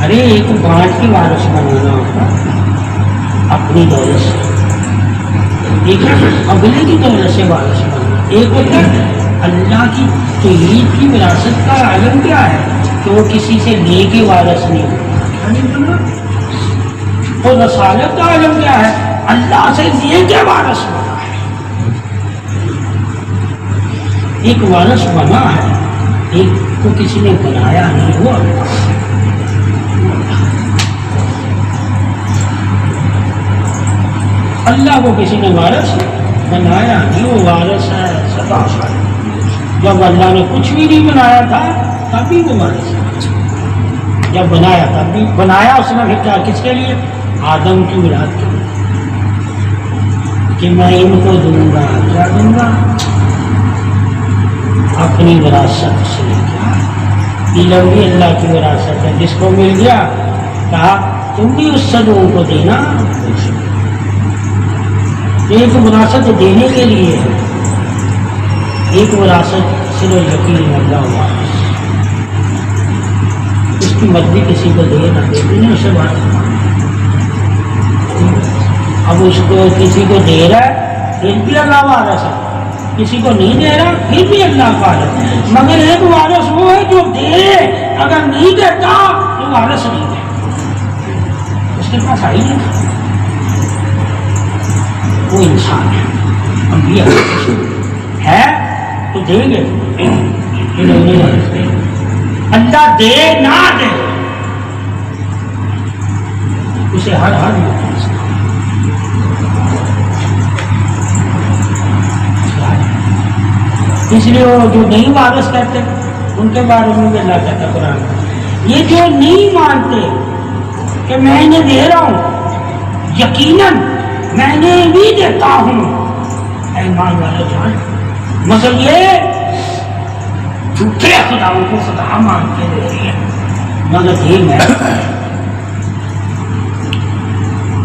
ارے ایک گانٹ کی وارث بنانا ہوتا اپنی دولت سے، ایک اگلے کی دولت سے وارث بنانا، ایک ہوتا اللہ کی توحید کی وراثت کا عالم کیا ہے کہ وہ کسی سے لے کے وارث نہیں ہوتا، اور رسالت کا عالم کیا ہے اللہ سے لے کے وارث بنا ہے، ایک وارث بنا ہے، ایک کو کسی نے بنایا نہیں، وہ اللہ کو کسی نے وارث بنایا نہیں، وہ وارث ہے سدا سال۔ جب اللہ نے کچھ بھی نہیں بنایا تھا تب بھی وہ وارث ہے، جب بنایا تب بھی بنایا اس نے کیا کس کے لیے؟ آدم کی اولاد کے لیے، کہ میں ان کو دوں گا، کیا دوں گا؟ اپنی وراثت سے کیا علم بھی اللہ کی وراثت ہے، جس کو مل گیا کہا تم بھی اس سے لوگوں کو دینا، ایک وراثت دینے کے لیے ہے، ایک وراثت صرف یقین اللہ وارث، اس کی مرضی کسی کو دے نہ دے نہیں اسے بات، اب اس کو کسی کو دے رہا ہے پھر بھی اللہ وارث ہے، کسی کو نہیں دے رہا پھر بھی اللہ وارث ہے، مگر ایک وارث وہ ہے جو دے، اگر نہیں دیتا تو وارث نہیں ہے، اس کے پاس آئی نہیں، وہ انسان ہے، انبیاء ہے تو دیں گے، اللہ دے نہ دے اسے ہر حال میں، اس لیے وہ جو نہیں وارث کرتے ان کے بارے میں بھی اللہ کہتا قرآن، یہ جو نہیں مانتے کہ میں انہیں دے رہا ہوں، یقیناً میں نے بھی دیتا ہوں، ایمان والے جان، مگر یہ جھوٹے خداؤں کو خدا مان کے دے رہی ہے، مگر یہ میں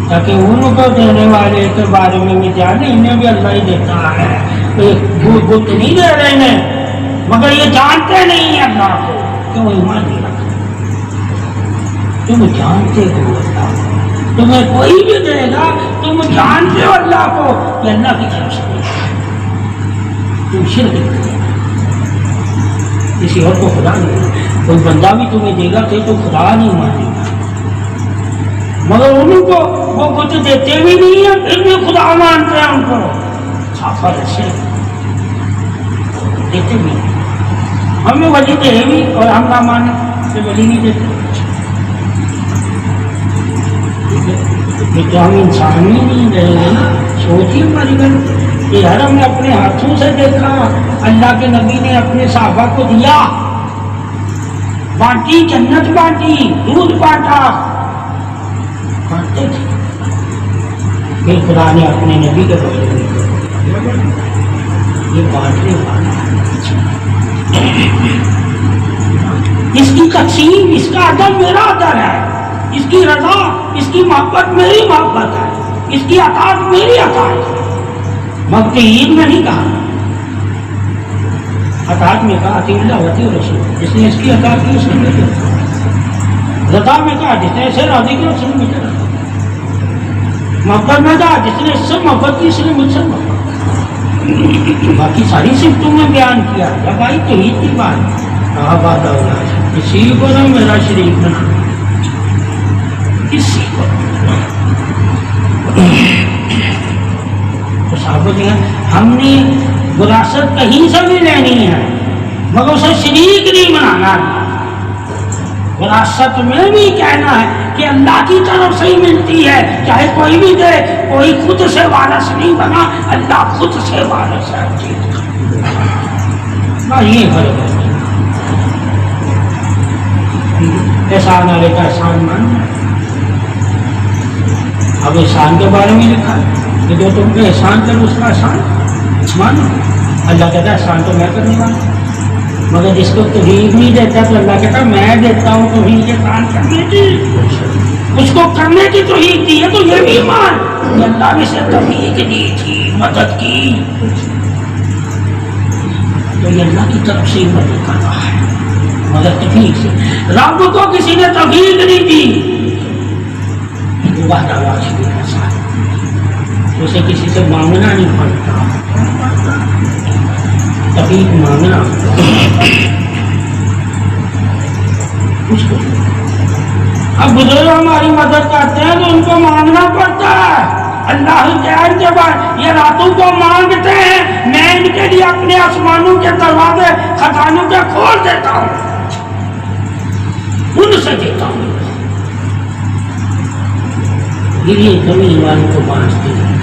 تاکہ ان کو دینے والے کے بارے میں بھی جانے انہیں بھی اللہ ہی دیتا ہے، بت نہیں دے رہے ہیں مگر یہ جانتے نہیں ہیں اللہ کو کہ وہ ایمان نہیں رکھتے، تم جانتے ہو اللہ کو، تمہیں کوئی بھی دے گا تم جانتے ہو اللہ کو کہ اللہ کی طرف سے تم شرک کرتے ہو، کسی اور کو خدا نہیں، کوئی بندہ بھی تمہیں دے گا تو خدا نہیں مانے گا، مگر ان کو وہ کچھ دیتے بھی نہیں ہیں پھر بھی خدا مانتے ہیں ان کو، صافہ ایسے دیتے بھی ہمیں ولی دے بھی اور ہم نہ مانے تو ولی نہیں دیتے، تو ہم انسان ہی نہیں رہے گے نا، سوچ ہی ہماری غلط کہ یار ہم نے اپنے ہاتھوں سے دیکھا اللہ کے نبی نے اپنے صحابہ کو دیا، بانٹی، جنت بانٹی، دودھ بانٹا، بانٹتے تھے، پھر خدا نے اپنے نبی کے بارے میں یہ بانٹنے والا، اس کی تقسیم، اس کا عدل میرا عدل ہے، اس کی رضا، اس کی محبت میری محبت ہے، اس کی اطاعت میری اطاعت ہے، مگر عید میں نہیں کہا، اطاعت میں کہا اطیع اللہ و اطیع الرسول، جس نے اس کی اطاعت کی اس نے میری اطاعت، رضا میں کہا جس نے اسے راضی کیا اس نے مجھے راضی، محبت میں کہا جس نے اس سے محبت کی اس نے مجھ سے محبت، باقی ساری صفتوں میں بیان کیا، جب آئی توحید کی بات کہا بات اولاد کسی کو نہ میرا شریک بنا، کسی کو تو صحابت ہے ہم نے وراثت کہیں سے بھی لینی ہے مگر اسے شریک نہیں بنانا، وراثت میں بھی کہنا ہے کہ اللہ کی طرف سے ہی ملتی ہے، چاہے کوئی بھی دے، کوئی خود سے وارث نہیں بنا، اللہ خود سے وارث ہے، یہ فرق ہے، احسان والے کا احسان ماننا، اب احسان کے بارے میں لکھا ہے کہ جو تم پہ احسان کرو اس کا احسان مانو، اللہ کہتا ہے احسان تو میں کرنے والا، مگر جس کو توحید نہیں دیتا تو اللہ کہتا ہے میں دیتا ہوں توحید کے کام کرنے کی، اس کو کرنے کی توفیق دی ہے تو یہ بھی مان کہ اللہ نے اسے توفیق دی تھی، مدد کی، تو یہ اللہ کی طرف سے مدد کر رہا ہے، مدد توفیق سے۔ رب کو کسی نے توفیق نہیں دی وحدہ واحد کے ساتھ، اسے کسی سے مانگنا نہیں پڑتا، توفیق مانگنا اس کو۔ اب بزرگ ہماری مدد کرتے ہیں تو ان کو مانگنا پڑتا ہے، اللہ جان کے بعد یہ راتوں کو مانگتے ہیں، میں ان کے لیے اپنے آسمانوں کے دروازے خزانوں کے کھول دیتا ہوں، ان سے دیتا ہوں، یہ زمین والوں کو بانٹتے ہیں،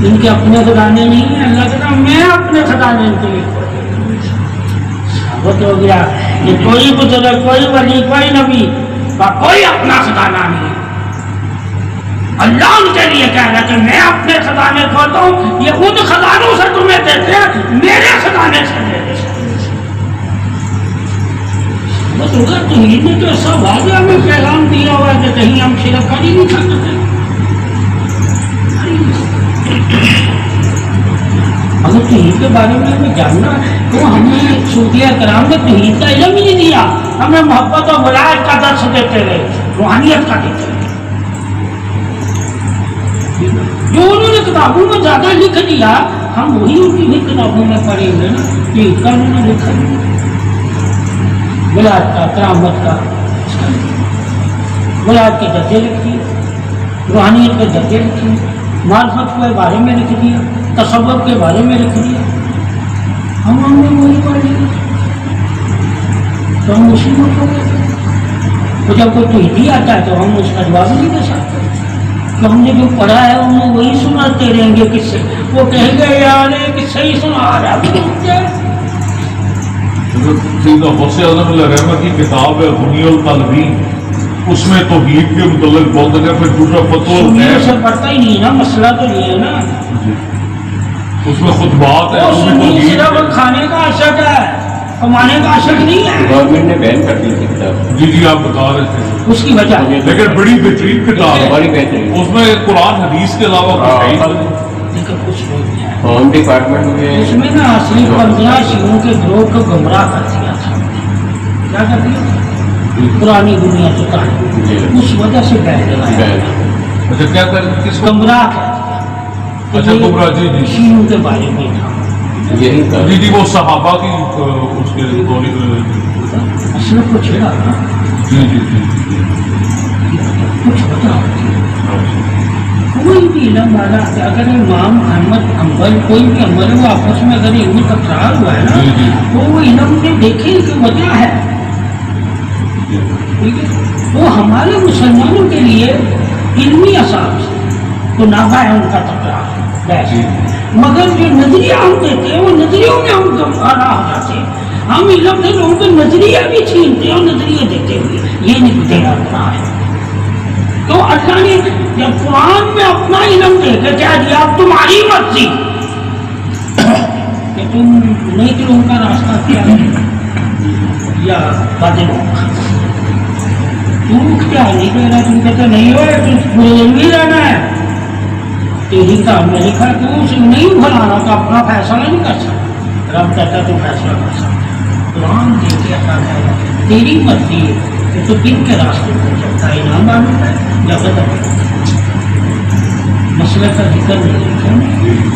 ان کے اپنے خزانے نہیں ہیں، اللہ کہتا میں اپنے خزانے ان کے لیے کھول دیتا ہوں۔ ثابت ہو گیا یہ کوئی بزرگ، کوئی ولی، کوئی نبی کا کوئی اپنا خزانہ نہیں، اللہ ان کے لیے کہہ رہا ہے کہ میں اپنے خزانے کھولتا ہوں، یہ ان خزانوں سے تمہیں دیتے ہیں، میرے خزانے سے دے دے۔ بس ہوگا توحید نے تو ایسا واضح ہمیں پیغام دیا ہوا ہے کہ کہیں ہم شرک کر ہی نہیں سکتے۔ اگر توحید کے بارے میں ہمیں جاننا تو ہمیں صوفیہ کرام نے توحید کا علم ہی نہیں دیا، ہمیں محبت اور ولایت کا درس دیتے رہے، روحانیت کا دیتے رہے۔ جو انہوں نے کتابوں میں زیادہ لکھ دیا ہم وہی ان کی بھی کتابوں میں پڑھے ہوئے نا، توحید کا انہوں نے لکھا دیا، ولایت کا، کرامت کا، ولایت کے درجے لکھ دیے، روحانیت کے درجے لکھ دیے، معرفت کے بارے میں لکھ دیا، تصوف کے بارے میں لکھ دیا، ہم نے وہی پڑھ لیا تو ہم مصیبت ہو گئے۔ تو جب کوئی توحیدی آتا ہے تو ہم اس کا جواب نہیں دے سکتے، تو ہم نے جو پڑھا ہے ہم وہی سناتے رہیں گے کس سے، وہ کہیں گے یار کس سے ہی سنا رہا ہے۔ غوث اعظم علیہ رحمت کی کتاب ہے غنی القلبین، اس میں توحید کے متعلق بہت ہے، پھر دوسرا فتویٰ سے پڑھتا ہی نہیں نا، مسئلہ تو یہ ہے نا، اس میں خطبات ہے، صرف کھانے کا اشد ہے، کمانے کا اشد نہیں ہے۔ گورنمنٹ نے بین کر دی تھی کتاب، جی آپ بتا رہے تھے اس کی وجہ، لیکن بڑی بہترین کتاب ہے، بڑی بہترین، اس میں قرآن حدیث کے علاوہ کچھ نہیں ہے۔ ہوم ڈپارٹمنٹ میں اس میں نا اصلی بندیاں شیعوں کے گروہ کو گمراہ کر دیا تھا، کیا کر دیا پرانی دنیا سے تعلق، اس وجہ سے اچھا کیا کر کس کو گمراہ کر اچھا گمراہ، جی جی شیعوں کے بارے میں تھا، یہی تھا جی جی وہ صحابہ کی اس کے اصل کو چھڑا نا، جی جی جی کچھ بتا کوئی بھی علم والا اگر امام احمد حنبل کوئی بھی عمل ہے وہ آپس میں اگر علمی تکرار ہوا ہے نا تو وہ علم نے دیکھے کہ وجہ ہے، ٹھیک ہے، وہ ہمارے مسلمانوں کے لیے علمی حساب سے تو نافع ہے ان کا تکرار بس، مگر جو نظریہ ہم دیتے ہیں وہ نظریوں میں ہم گمراہ ہو جاتے ہیں، ہم علم سے لوگوں کے نظریہ بھی چھینتے ہیں اور نظریے دیتے ہوئے، یہ نہیں دینا گناہ ہے۔ تو اللہ نے جب قرآن میں اپنا علم دے کے کیا دیا، اب تمہاری مرضی کہ تم نیک لوگوں کا راستہ کیا ہے یا بادلوں کا، تم کیا نہیں کہہ رہا، تم کہتے نہیں ہو تم بھی رہنا ہے، تیری کام میں لکھا ہے، تو اسے نہیں بھلانا تو اپنا فیصلہ نہیں کر سکتا، رب کہتا تو فیصلہ کر سکتا، قرآن دے کے اللہ تیری مرضی ہے کہ تو کن کے راستے پر چلتا ہے، انعام والوں کا یا غضب، مسئلہ کا ذکر نہیں ہے،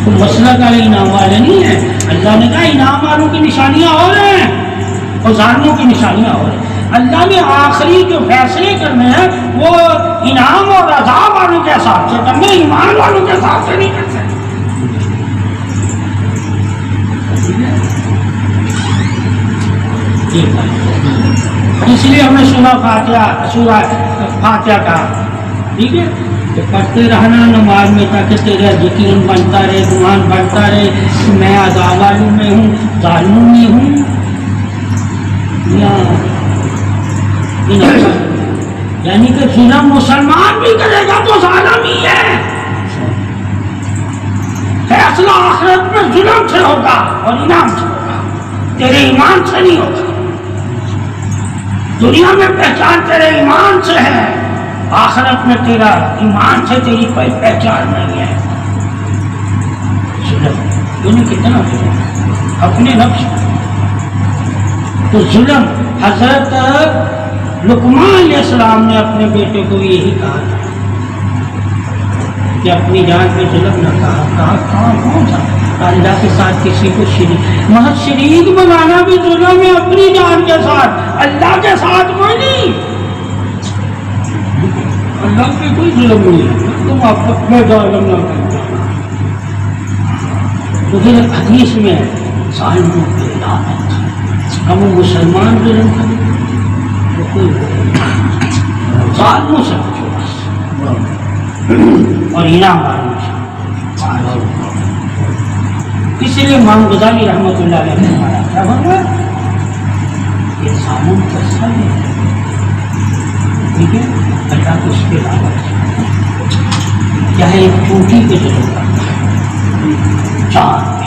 تو مسئلہ کا انعام والے نہیں ہے، اللہ نے کہا انعام والوں کی نشانیاں اور ہیں اور ظالموں کی نشانیاں اور ہیں، اللہ نے آخری جو فیصلے کرنے ہیں وہ انعام اور عذاب والوں کے حساب سے کرنے، ایمان والوں کے حساب سے نہیں کرتے۔ اس لیے ہمیں سنا فاتحہ، سورہ فاتحہ کا، ٹھیک ہے، کہ پڑھتے رہنا نماز میں تاکہ تیرا یقین بنتا رہے، گمان بنتا رہے کہ میں عذاب والوں میں ہوں، ظالموں میں ہوں یا یعنی کہ ظلم مسلمان بھی کرے گا تو ظالم ہی ہے، فیصلہ آخرت میں ظلم سے ہوگا اور انعام سے ہوگا، تیرے ایمان سے نہیں ہوگا۔ دنیا میں پہچان تیرے ایمان سے ہے، آخرت میں تیرا ایمان سے تیری کوئی پہچان نہیں ہے۔ ظلم دنیا کتنا ظلم اپنے نفس تو ظلم۔ حضرت لقمان علیہ السلام نے اپنے بیٹے کو یہی کہا تھا کہ اپنی جان پہ ظلم نہ کہا کون تھا؟ اللہ کے ساتھ کسی کو شریک، محض شریک بنانا بھی ظلم ہے اپنی جان کے ساتھ، اللہ کے ساتھ کوئی نہیں۔ اللہ پہ کوئی ظلم نہیں ہے، تم آپ میں ظلم نہ کرنا۔ تو پھر حدیث میں ظالموں پہ لعنت، ہم مسلمان ظلم کریں تو کوئی ظالموں سے پوچھو بس، اور انعام والوں سے۔ اس لیے امام غزالی رحمۃ اللہ علیہ نے فرمایا کیا فرمایا؟ یہ ظالم کا سر ہے، ٹھیک ہے، اللہ کو اس پہ لعنت، چاہے ایک چوٹی پہ ظلم کرتا ہے، چار پہ۔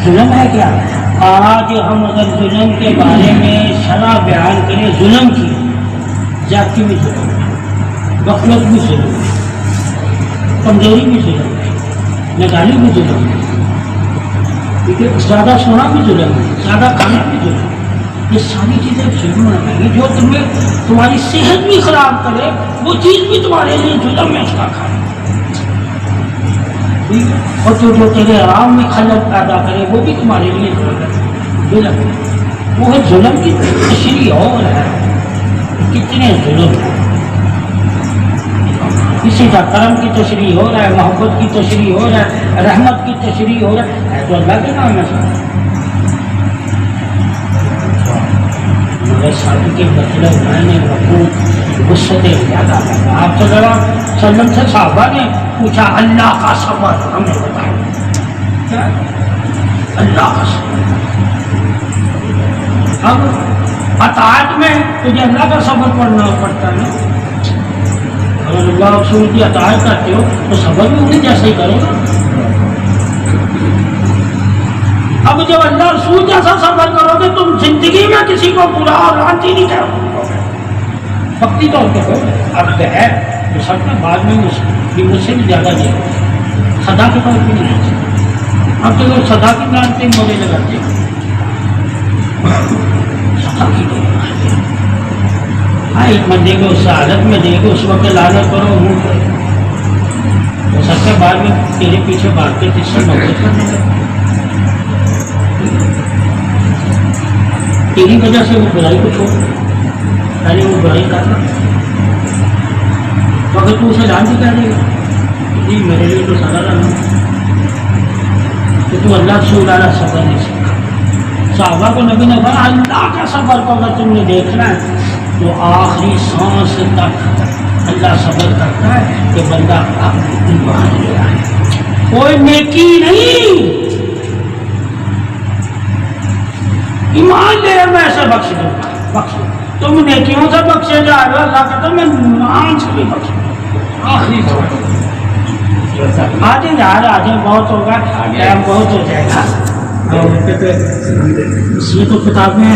ظلم ہے کیا؟ آج ہم اگر ظلم کے بارے میں شرح بیان کریں، ظلم کی زیادتی بھی ظلم ہے، غفلت بھی ظلم ہے، کمزوری بھی ظلم ہے، نگالی بھی ظلم ہے، ٹھیک ہے، زیادہ سونا بھی ظلم ہے، زیادہ کھانا بھی ظلم ہے۔ یہ ساری چیزیں ظلم نہ کریں، جو تمہاری صحت بھی خراب کرے وہ چیز بھی تمہارے لیے ظلم ہے، اس کا کھانا، اور جو تیرے آرام میں خلل پیدا کرے وہ بھی تمہارے لیے ظلم ہے۔ وہ ہے ظلم کی تشریح اور ہے، کتنے ظلم ہے، کسی کا کرم کی تشریح ہو رہا ہے، محبت کی تشریح ہو رہا ہے، رحمت کی تشریح ہو رہا ہے، تو اللہ کے نام ہے سب۔ مگر شادی کے مطلب میں نے غصے زیادہ لگا۔ آپ صلی اللہ علیہ وسلم سے صحابہ نے پوچھا اللہ کا صبر ہمیں بتاؤ، کیا اللہ کا صبر؟ اب اطاعت میں تجھے اللہ کا صبر پڑھنا پڑتا ہے، اگر اللہ رسول کی اطاعت کرتے ہو تو صبر بھی انہیں جیسے ہی کرو گا۔ اب جب اللہ رسول جیسا صبر کرو گے تم زندگی میں کسی کو برا اور لعنتی نہیں کرو گے، وقتی طور پہ ہو۔ اب ہے تو سب میں بعد میں مجھ سے بھی زیادہ نہیں ہے، صدا کے طور پہ نہیں ہے۔ اب تو لوگ صدا کی لعنتیں موڑے لگاتے ہیں، صدا کی تو لگاتے ہیں۔ ہاں ایک بندے کو اس حالت میں دے گا، اس وقت لعنت کرو منہ پہ، تو سب کے بعد میں تیرے پیچھے بھاگتے جس سے محبت کرنے لگے، تیری وجہ سے وہ برائی کو چھوڑ، پہلے وہ برائی کرنا، تو اگر تو اسے لعنتی کہہ دے گا جی میرے لیے تو سزا لانا، تو اللہ رسول اللہ صبر نہیں سکتا۔ صحابہ کو نبی نے کہا اللہ کا صبر کو اگر تم نے دیکھنا ہے تو آخری سانس تک اللہ صبر کرتا ہے کہ بندہ اپنی ایمان لے آئے، کوئی نیکی نہیں، ایمان لے میں ایسے بخش دوں گا، بخش دوں۔ تم نیکیوں سے بخشے جا رہے ہو، اللہ کہتا میں ایمان سے بھی بخش دوں، آخری سانس۔ آجے یار آجے بہت ہوگا، ٹائم بہت ہو جائے گا، یہ تو کتاب میں